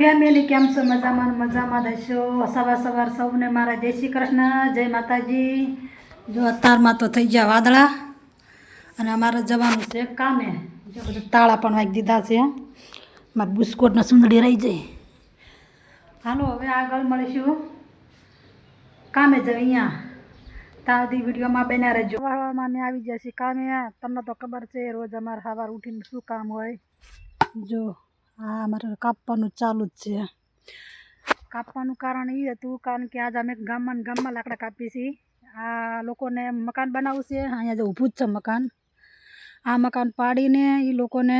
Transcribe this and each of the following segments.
Family केम छो मजामां दशो सवार सवार सौने मारा जय श्री कृष्ण जय माताजी। जो अतारमा तो थई गया वादळा अने अमारे जवानुं छे कामे। जो बधा ताळा पण वागी दीधा छे। मारे बिस्कुट ने सुंदड़ी रही जाए। हालो हवे आगळ मळीशुं कामे ज अहींया तादी विडियो में बना रहो। सवारमां मैं आवी जईश कामे। तमने तो खबर छे रोज अमारे सवार उठीने शुं काम होय। जो हाँ अमारे कापवानुं चालू ज छे। कापवानुं कारण ए हतुं कारण के आज अमे गाममां लाकड़ा कापी छीं। आ लोकोने मकान बनाववुं छे। अहींया जो ऊभुं ज छे मकान। आ मकान पाडीने ए लोकोने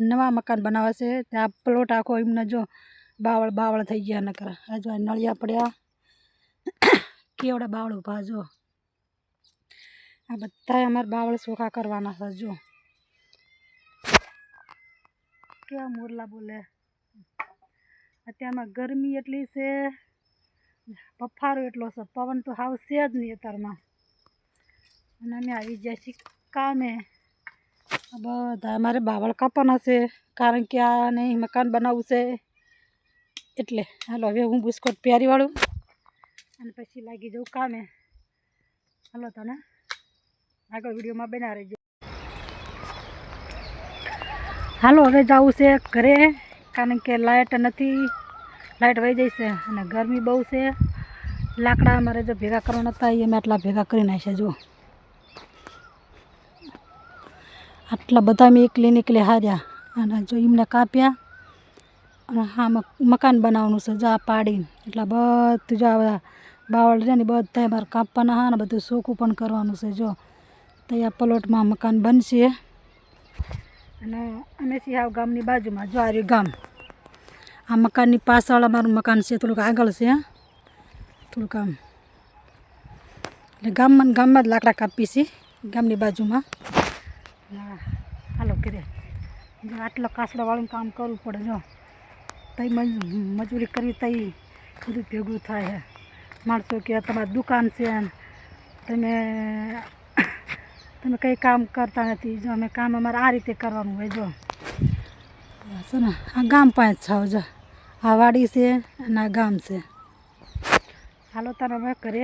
नवा मकान बनावे छे। त्या प्लॉट आखो एमने जो बावळ बावळ थई गया नकर। आ जो नळिया पड्या केवड़ा बावळ उभा जो। आ बधाय अमारे बावळ सोखा करवाना छे। जो क्या मोरला बोले अत्यारमां गरमी एटली छे बफारो एटलो छे पवन तो हाव छे ज नहीं अत्यारमां। अने अमे आवी गया छीं कामे। बधा अमारे बावळ कापवाना छे कारण के आने मकान बनाववुं छे एटले। हालो हवे हूँ बिस्कुट प्यारी वाळुं अने पछी लागी जाऊं कामे। हालो तने आगळ विडियो में बना रहीजो। हालो हवे जावुं छे घरे कारण के लाइट नथी। लाइट वही जई छे अने गरमी बहु छे। लाकड़ा अमारे जो भेगा करवाना हता ए अमे आटला भेगा करी नाख्या। जो आटला बधा में एकली हार्या अने जो एमने काप्या अने हाँ मकान बनाववानुं छे। जो आ पाडी एटला बधुं जो आ बावळ रह्या ने बधाय अमारे कापवाना हा ने बधुं सोखुं पण करवानुं छे। जो तया प्लॉट में मकान बनशे अने अमे छीं हाव गामनी बाजुमां। जो आ रह्युं गाम। आ मकाननी पाछळ अमारुं मकान छे थोडुंक आगळ छे थोडुंक आम એટલે ગામમાં જ લાકડા કાપી છે ગામની બાજુમાં। હાલો ઘરે જો આટલો કાસડાવાળું કામ કરવું પડે। જો તઈ મજૂરી કરવી તઈ બધું ભેગું થાય છે। માણસો કે તમારી દુકાન છે તમે તમે કંઈ કામ કરતા નથી। જો અમે કામ અમારે આ રીતે કરવાનું હોય। જો છે ને આ ગામ પાસે છાવ જો આ વાડી છે અને આ ગામ છે। હાલો તારે હવે ઘરે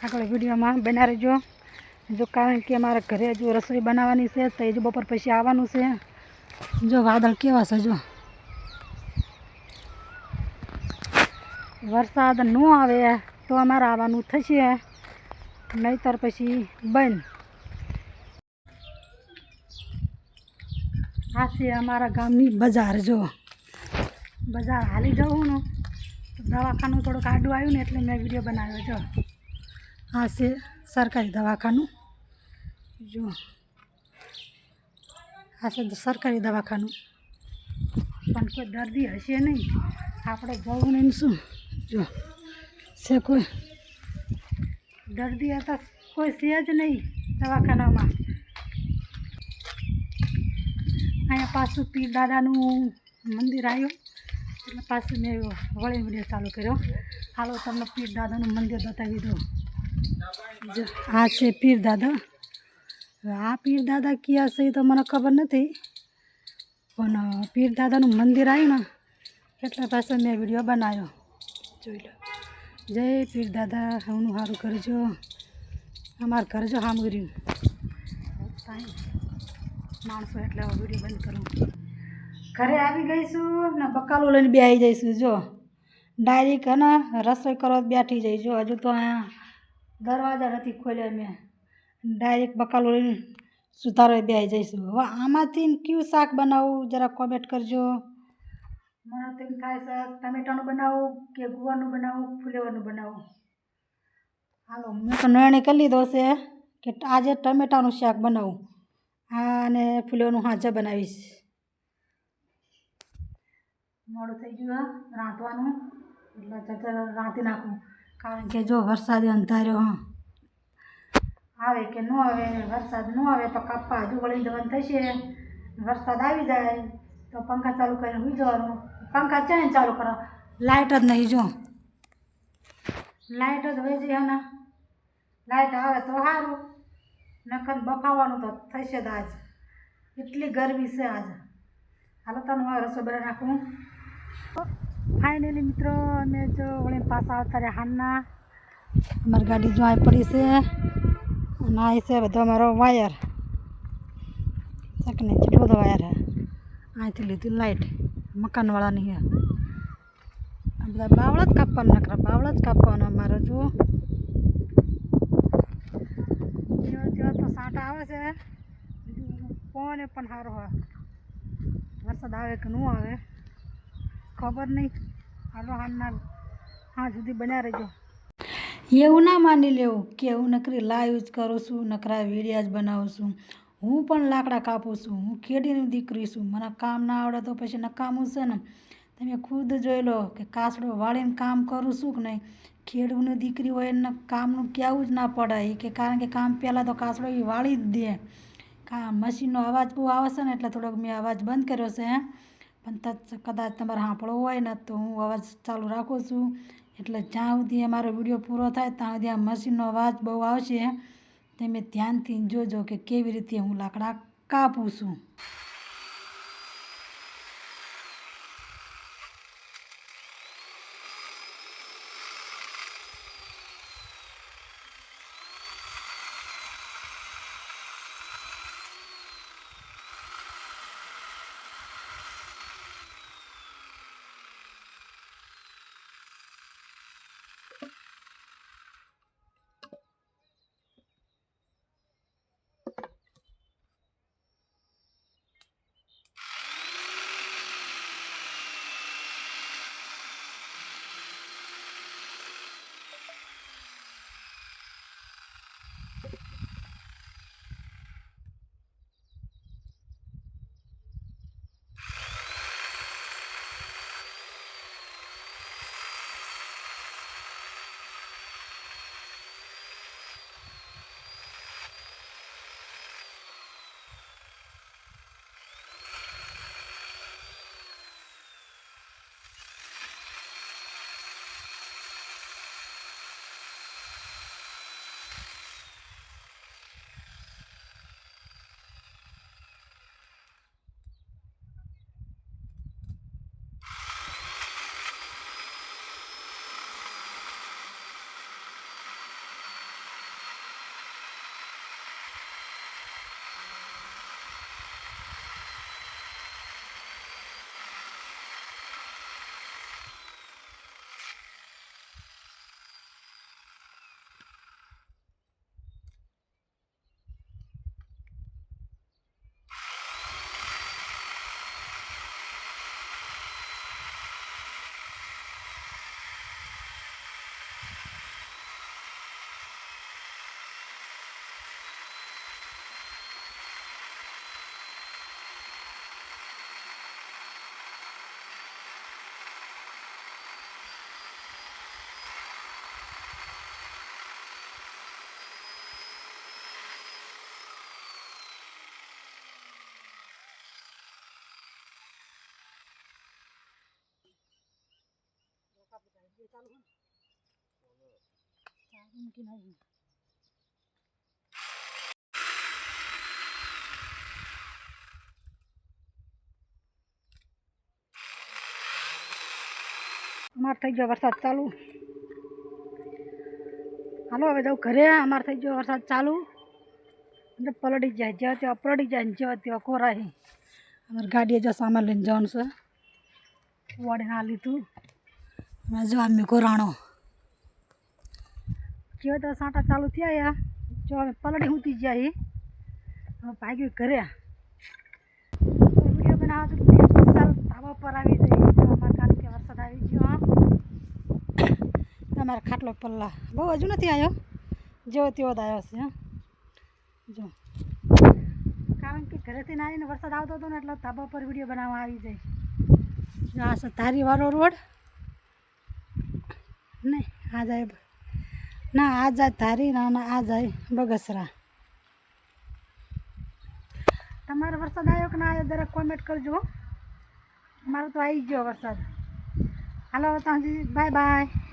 આગળ વિડીયોમાં બના રહેજો। જો કારણ કે અમારા ઘરે જો રસોઈ બનાવવાની છે તો એ જ બપોર પછી આવવાનું છે। જો વાદળ કેવા છે। જો વરસાદ ન આવે તો અમારે આવવાનું થશે નહીતર પછી બંધ। આ છે અમારા ગામની બજાર। જો બજાર હાલી જવું ને દવાખાનું થોડુંક આડું આવ્યું ને એટલે મેં વિડીયો બનાવ્યો। જો આ છે સરકારી દવાખાનું। જો આ છે સરકારી દવાખાનું પણ કોઈ દર્દી હશે નહીં આપણે જવું નહીં શું। જો છે કોઈ દર્દી હતા કોઈ છે જ નહીં દવાખાનામાં। અહીંયા પાછું પીર દાદાનું મંદિર આવ્યું એટલે પાછું મેં વળી વિડીયો ચાલુ કર્યો। હાલો તમને પીર દાદાનું મંદિર બતાવી દઉં। જો આ છે પીર દાદા। આ પીર દાદા ક્યાં છે એ તો મને ખબર નથી પણ પીર દાદાનું મંદિર આવ્યું ને એટલે પાછો મેં વિડીયો બનાવ્યો। જોઈ લો જય પીર દાદા હવનું સારું કરજો। અમારા ઘર જો સામું રહ્યું માણસો એટલે હવે વિડીયો બંધ કરું। ઘરે આવી ગઈશું ને બકાલું લઈને બેસી જઈશું। જો ડાયરેક્ટ હે ને રસોઈ કરવા બેઠી જઈ। જો હજુ તો અહીંયા દરવાજા નથી ખોલ્યા મેં ડાયરેક્ટ બકાલું લઈને સુધારો બેસી જઈશું। હવે આમાંથી કયું શાક બનાવવું જરા કોમેન્ટ કરજો। મને તો એમ થાય છે ટમેટાનું બનાવું કે ગુવારનું બનાવું ફુલેવરનું બનાવું। હાલો મેં તો નિર્ણય કરી લીધો છે કે આજે ટમેટાનું શાક બનાવું અને ફુલેવરનું હાજર બનાવીશ। મોડું થઈ ગયું રાંધવાનું એટલે રાંધી નાખું કારણ કે જો વરસાદ અંધાર્યો હા આવે કે ન આવે। વરસાદ ન આવે તો કાપવા હજુ વળી જવાનું થશે। વરસાદ આવી જાય તો પંખા ચાલુ કરીને સુઈ જવાનું। પંખા ચાઈને ચાલુ કરો લાઇટ જ નહીં। જો લાઇટ જ વહી જાય ને લાઇટ આવે તો સારું નકર બફાવાનું તો થશે જ આજ એટલી ગરમી છે આજ। હાલો તને હવે રસોઈ બનાવી નાખું। फाइनली मित्रों अमे जो वળી पास आवता रे हालना अमर गाड़ी जो आई पड़ी से અને આ છે બધો અમારો વાયર ચકને કેટલો બધો વાયર હે અહીંથી લીધી લાઇટ મકાનવાળાની હે આ બધા બાવળા જ કાપવાના નકરા બાવળા જ કાપવાના અમારે જો તો સાંટા આવે છે કોને પણ સારો હોય વરસાદ આવે કે ન આવે ખબર નહીં હાલો હાલના હા સુધી બન્યા રહેજો એવું ના માની લેવું કે હું નકરી લાઈવ જ કરું છું નકરા વિડીયા જ બનાવું છું હું પણ લાકડા કાપું છું હું ખેડીની દીકરી છું મને કામ ના આવડે તો પછી નકામું છે ને તમે ખુદ જોઈ લો કે કાસડો વાળીને કામ કરું છું કે નહીં ખેડૂતની દીકરી હોય એને કામનું કહેવું જ ના પડે કે કારણ કે કામ પહેલાં તો કાસડો એ વાળી જ દે મશીનનો અવાજ બહુ આવે છે ને એટલે થોડોક મેં અવાજ બંધ કર્યો છે પણ કદાચ તમારે સાંભળવો હોય ને તો હું અવાજ ચાલુ રાખું છું એટલે જ્યાં સુધી અમારો વિડીયો પૂરો થાય ત્યાં સુધી આ મશીનનો અવાજ બહુ આવશે તમે ધ્યાનથી જોજો કે કેવી રીતે હું લાકડા કાપું છું चालू मकीन है अमार थी गयो वरसाद चालू हालो हवे जाऊँ घरे अमार थी गयो वरसाद चालू मतलब पलटी जाए जो त्या पलटी जाए जो त्या कोराही अमार गाड़ी जो सामान लईने जवानुं छे वाड़ीने आ लीधुं जो आमी कोराणो जो तो साँटा चालू थया या जो पलटी हूती जाए हम भाग्यु घरे वीडियो बनावा तो चाल धाबा पर आई जाए अमार कारण के वरसाद आई गयो अमार खाटलो पल्ला बहु हजू नहीं आयो जो तेवो ज आयो छे जो कारण के घरे थी आवीने वरसाद आवतो हतो ने एटले धाबा पर वीडियो बनावा आई जाए आ छे धारीवाळो रोड नहीं आ जाए ना आ जाए धारी ना ना आ जाए बगसरा तमारे वरसाद आयो कि ना आयो जरा कॉमेंट करजो मारो तो आई गयो वरसाद हालो बाय बाय।